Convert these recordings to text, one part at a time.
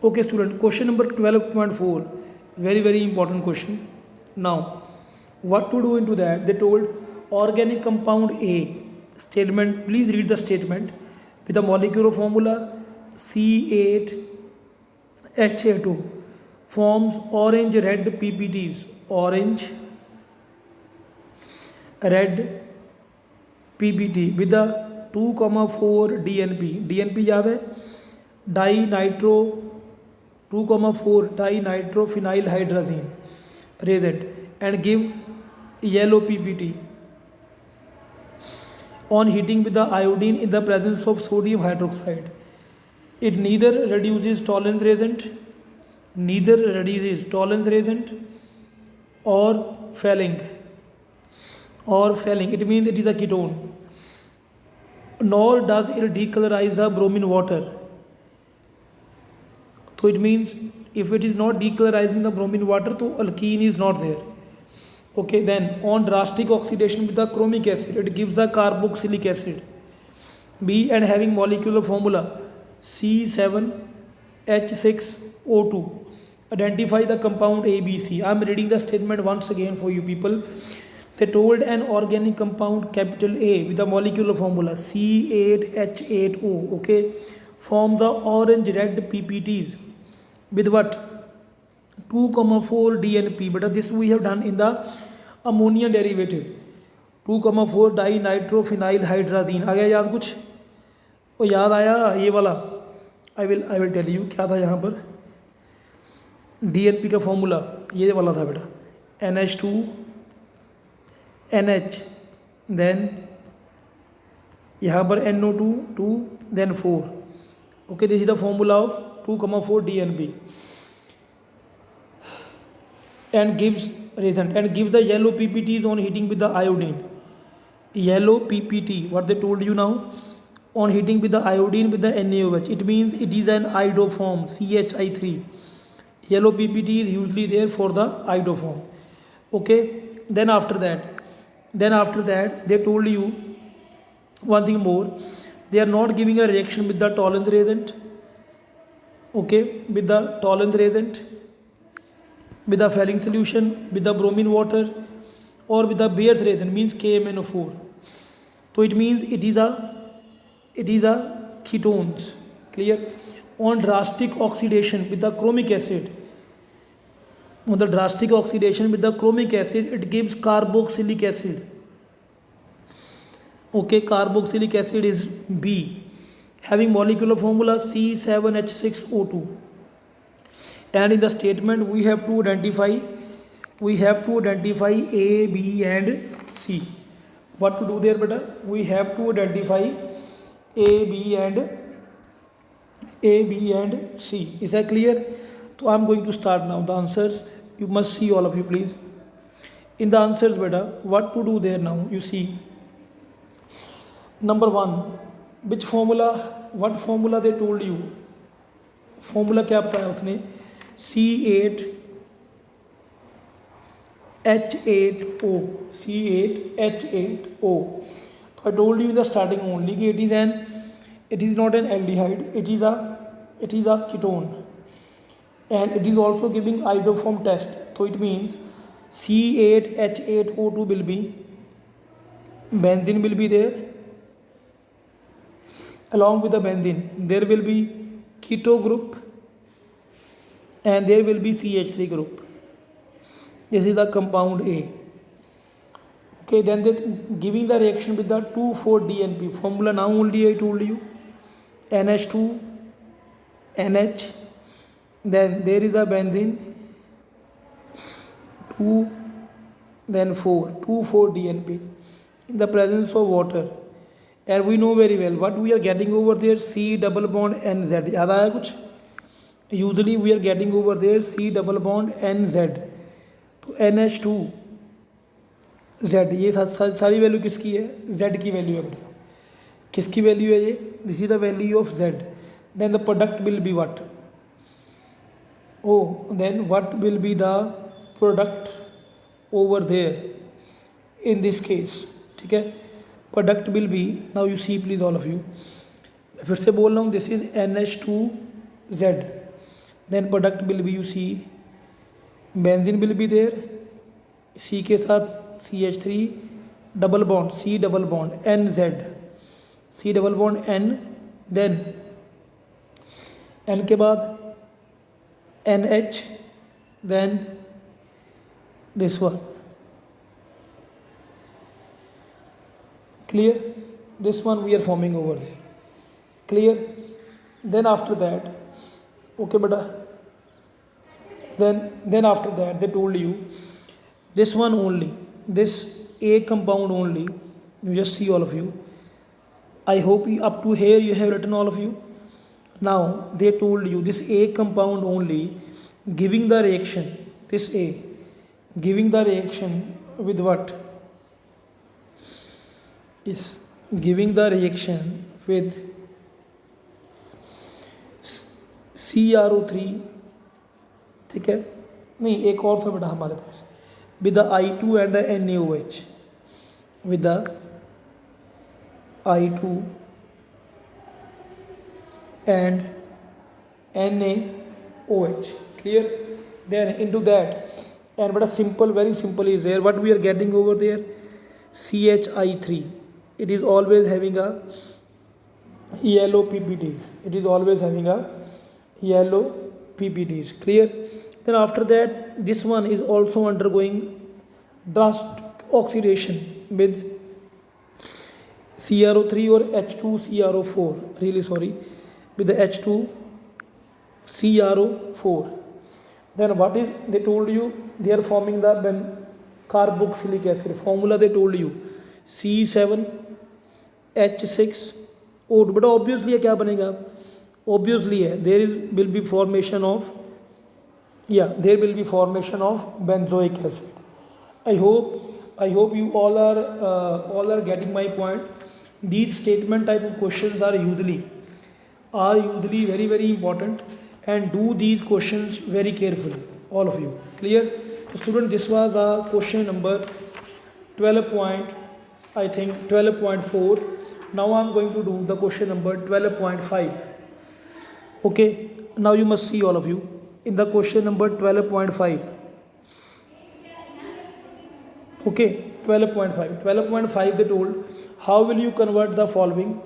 Okay, student, question number 12.4, very important question. Now, what to do into that? They told organic compound A statement. Please read the statement with the molecular formula C8H2 forms orange red PPTs. Orange red PPT with the 2,4 DNP. DNP याद है, dinitro 2,4 dinitrophenyl hydrazine reagent and give yellow PPT on heating with the iodine in the presence of sodium hydroxide. It neither reduces tolerance reagent or failing. It means it is a ketone. Nor does it decolorize the bromine water. So it means if it is not decolorizing the bromine water, so alkene is not there. Okay, then on drastic oxidation with the chromic acid, it gives the carboxylic acid. B and having molecular formula C7H6O2. Identify the compound ABC. I am reading the statement once again for you people. They told an organic compound capital A with the molecular formula C8H8O, okay, forms the orange red PPTs with what? 2,4 DNP, but this we have done in the ammonia derivative. 2,4 dinitrophenyl hydrazine. आ गया याद कुछ? वो याद आया ये वाला? I will tell you क्या था यहाँ पर. DNP का फॉर्मूला ये वाला था बेटा, NH2 NH, then यहाँ पर NO2 2, then 4. Okay, this is the formula of 2,4 DNP. And gives the yellow PPTs on heating with the iodine. Yellow PPT, what they told you now, on heating with the iodine with the NaOH. It means it is an iodoform, CHI3. Yellow PPT is usually there for the iodoform. Okay, then after that they told you one thing more. They are not giving a reaction with the tolerance reagent. Okay, with the tolerance reagent, with the failing solution, with the bromine water, or with the Bayer's reagent, means KMnO4. So it means it is a ketones. Clear? On drastic oxidation with the chromic acid, it gives carboxylic acid. Okay, carboxylic acid is B, having molecular formula C7H6O2. And in the statement we have to identify A, B and C. What to do there beta? We have to identify A, B and C. Is that clear? So I am going to start now. The answers you must see, all of you please. In the answers beta, what to do there now? You see, number 1, what formula they told you? Formula क्या बताया उसने? C8H8O. So I told you in the starting only that it is not an aldehyde, it is a ketone, and it is also giving iodoform test. So it means C8H8O2 will be, benzene will be there. Along with the benzene there will be keto group and there will be CH3 group. This is the compound A. Okay, then they giving the reaction with the 2,4 DNP formula. Now only I told you, NH2 NH, then there is a benzene 2, then 4 DNP in the presence of water. And we know very well what we are getting over there, C double bond NZ. याद आया कुछ? Usually we are getting over there C double bond NZ. तो NH2 Z, ये सारी value किसकी है? Z की value है बेटा. किसकी वैल्यू है ये? This is the value of Z. Then the product will be what? Oh, then what will be the product over there in this case? ठीक है, product will be, now you see please all of you, फिर से बोल रहा हूँ, this is NH2Z. Then product will be you see, benzene will be there, C के साथ CH3 double bond, C double bond NZ, C double bond N, then N के बाद NH, then this one, clear, this one we are forming over there, clear. Then after that, okay beta, then after that they told you this one only, this A compound only, you just see all of you, I hope up to here you have written all of you. Now they told you this A compound only giving the reaction, this A giving the reaction with what, is giving the reaction with CrO3, ठीक है, नहीं एक और था बेटा हमारे पास, with the I2 and the NaOH, with the I2 and NaOH, clear. Then into that, and but a simple, very simple is there, what we are getting over there, CHI3, it is always having a yellow PPTs, it is always having a yellow PPTs, clear. Then after that this one is also undergoing drastic oxidation with CrO3 or H2CrO4, really sorry, with the H2CrO4. Then what is they told you, they are forming the carboxylic acid formula, they told you C7H6O2, but obviously क्या बनेगा, obviously है, there is will be formation of, yeah, there will be formation of benzoic acid. I hope you all are getting my point. These statement type of questions are usually very very important, and do these questions very carefully, all of you, clear. So student, this was the question number 12.4. Now I am going to do the question number 12.5. okay, now you must see all of you in the question number 12.5. okay, 12.5 they told, how will you convert the following,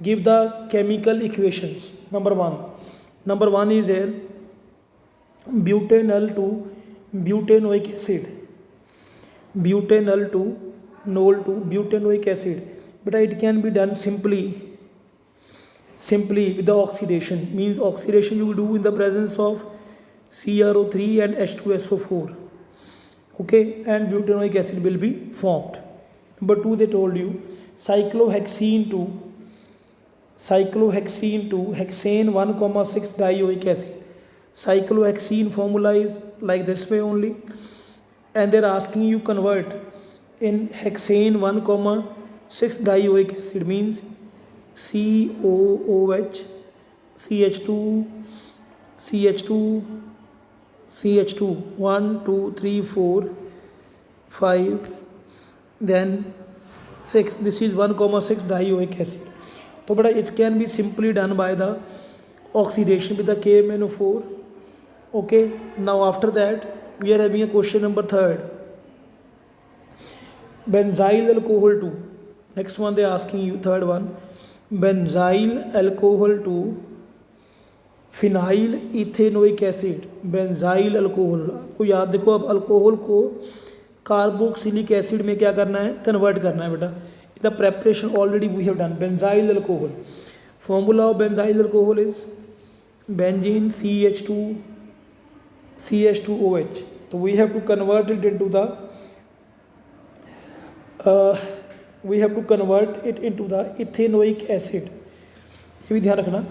give the chemical equations. Number one is here butanol to butanoic acid, butanol to nol to butanoic acid, but it can be done simply with the oxidation, means oxidation you will do in the presence of CrO3 and H2SO4, okay, and butanoic acid will be formed. Number 2 they told you cyclohexene to hexane 1,6 dioic acid. Cyclohexene formula is like this way only, and they're asking you convert in hexane 1,6 dioic acid, means COOH, CH2, 1 2 3 4 5, then 6, this is 1,6 dioic acid. So but it can be simply done by the oxidation with the KMnO4. okay, now after that we are having a question number 3, benzyl alcohol to, next one they are asking you, third one, benzyl alcohol to phenyl ethanoic acid, benzyl alcohol, आपको याद देखो, अब alcohol को carboxylic acid में क्या करना है, convert करना है बेटा. The preparation already we have done. Benzyl alcohol, formula of benzyl alcohol is benzene CH2OH. तो we have to convert it into the ethanoic acid, ये भी ध्यान रखना.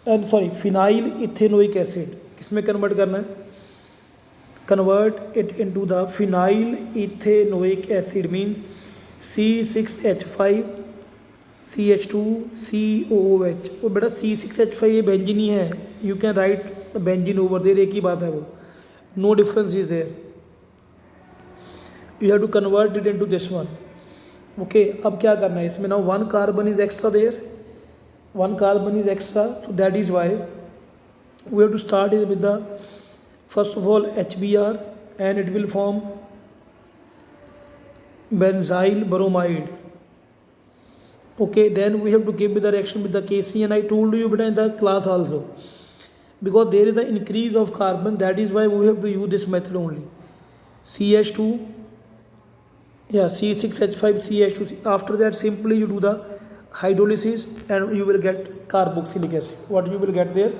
सॉरी, फिनाइल इथेनोइक एसिड किसमें कन्वर्ट करना है, convert it into the phenyl ethanoic acid, mean C6H5CH2COOH. और बेटा C6H5 ये बेंजीन ही है, you can write benzene over there, एक ही बात है वो, no difference is there. You have to convert it into this one. Okay, अब क्या करना है इसमें, now 1 carbon is extra there, 1 carbon is extra, so that is why We have to start it with the first of all HBr, and it will form benzyl bromide. Okay, then we have to give the reaction with the Kc, and I told you in the class also, because there is the increase of carbon, that is why we have to use this method only. CH2, yeah, C6H5CH2. After that simply you do the hydrolysis and you will get carboxylic acid. What you will get there?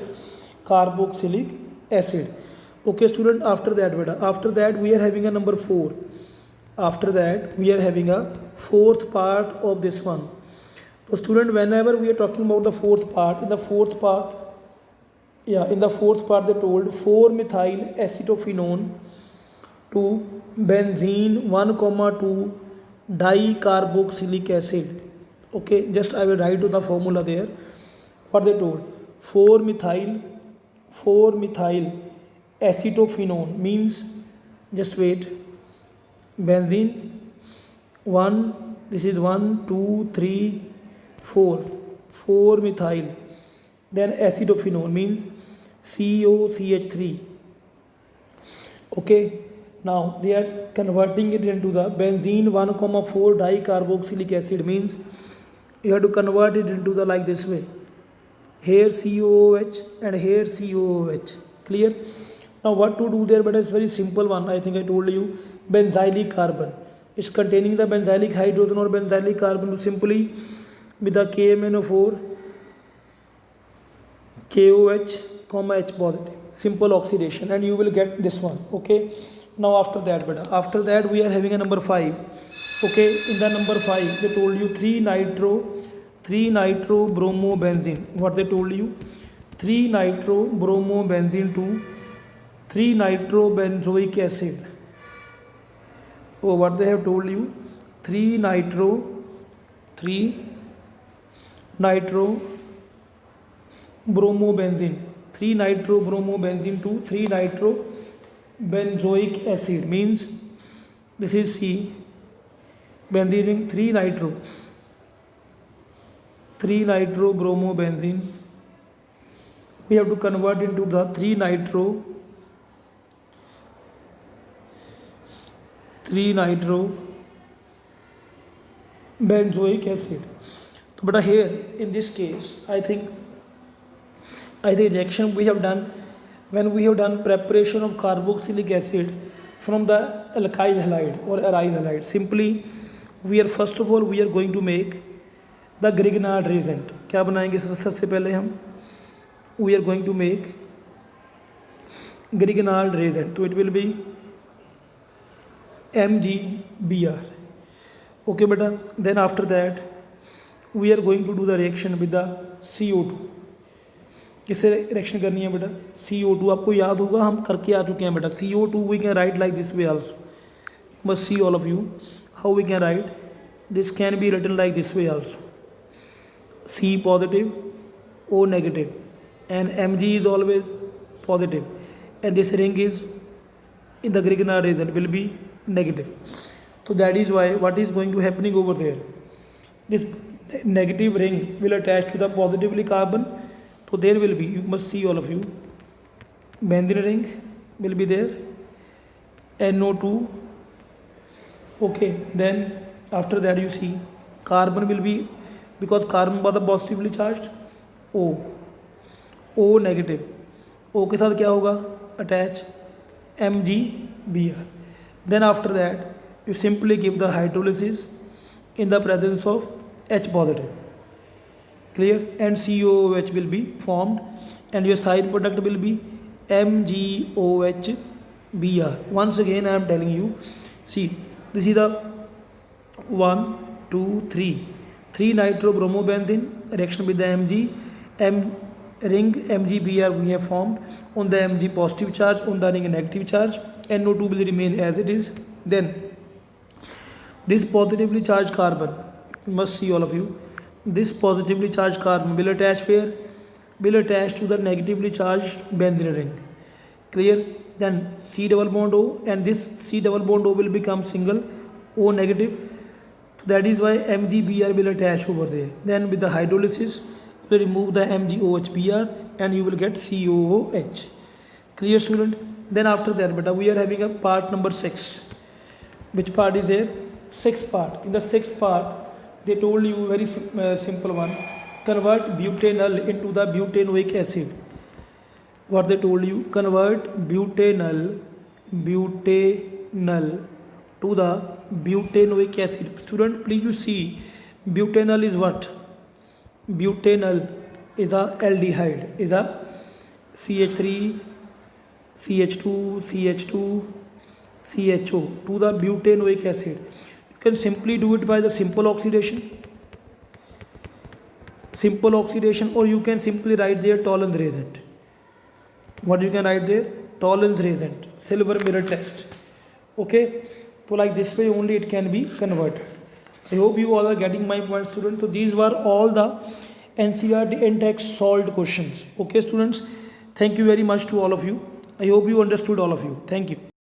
Carboxylic acid. Okay student, after that we are having a number 4. After that we are having a fourth part of this one. So student, whenever we are talking about the fourth part, in the fourth part they told 4-methyl acetophenone to benzene 1,2 dicarboxylic acid. Okay, just I will write to the formula there. What they told? 4-methyl acetophenone means, just wait, benzene 1, this is 1 2 3 4 methyl, then acetophenone means COCH3. Okay, now they are converting it into the benzene 1,4 dicarboxylic acid, means you have to convert it into the like this way, here COOH and here COOH. Clear? Now what to do there? But it's very simple one. I think I told you, benzylic carbon. It's containing the benzylic hydrogen or benzylic carbon. To simply with the KMnO4 KOH, H positive, simple oxidation, and you will get this one. Okay, now after that we are having a number 5. Okay, in the number 5 they told you 3-nitrobenzene. What they told you? 3-nitrobenzene to 3-nitrobenzoic acid. Oh, what they have told you? 3-nitrobenzene. 3-nitrobenzene to 3-nitrobenzoic acid means this is C. Benzene 3-nitrobenzene. We have to convert into the 3-nitrobenzoic acid. But here in this case, I think reaction we have done when we have done preparation of carboxylic acid from the alkyl halide or aryl halide. Simply we are first of all we are going to make the Grignard reagent. क्या बनाएंगे सबसे पहले हम? We are going to make Grignard reagent. So it will be MgBr. Okay beta. Then after that we are going to do the reaction with the CO2. किससे reaction करनी है बेटा? CO2. आपको याद होगा हम करके आ चुके हैं बेटा. CO2 we can write like this way also. You must see all of you how we can write. This can be written like this way also. C positive, O negative, and Mg is always positive, and this ring is in the Grignard reagent will be negative. So that is why what is going to happening over there? This negative ring will attach to the positively carbon. So there will be, you must see all of you, benzene ring will be there, NO2. Okay, then after that you see carbon will be, because carbon was positively charged, O negative. O के साथ क्या होगा? Attach MgBr. Then after that you simply give the hydrolysis in the presence of H positive. Clear? And COOH will be formed, and your side product will be MgOHBr. Once again I am telling you, see, this is the 1 2 3 3-nitrobromobenzene reaction with the ring MgBr we have formed. On the Mg positive charge, on the ring negative charge, NO2 will remain as it is. Then this positively charged carbon, you must see all of you, this positively charged carbon will attach where? Will attach to the negatively charged benzene ring. Clear? Then C double bond O, and this C double bond O will become single O negative. So that is why MgBr will attach over there. Then with the hydrolysis we will remove the MgOHBr and you will get COOH. Clear, student? Then after that, beta, we are having a part number 6. Which part is here? Sixth part. In the sixth part, they told you very simple one. Convert butanol into the butanoic acid. What they told you? Convert butanol to the butanoic acid. Student, please you see, butanol is what? Butanol is a aldehyde, is a CH3, CH2, CH2, CHO to the butanoic acid. You can simply do it by the simple oxidation, or you can simply write there Tollens reagent. What you can write there? Tollens reagent, silver mirror test. Okay, so like this way only it can be converted. I hope you all are getting my point, students. So these were all the NCERT and text solved questions. Okay, students, thank you very much to all of you. I hope you understood all of you. Thank you.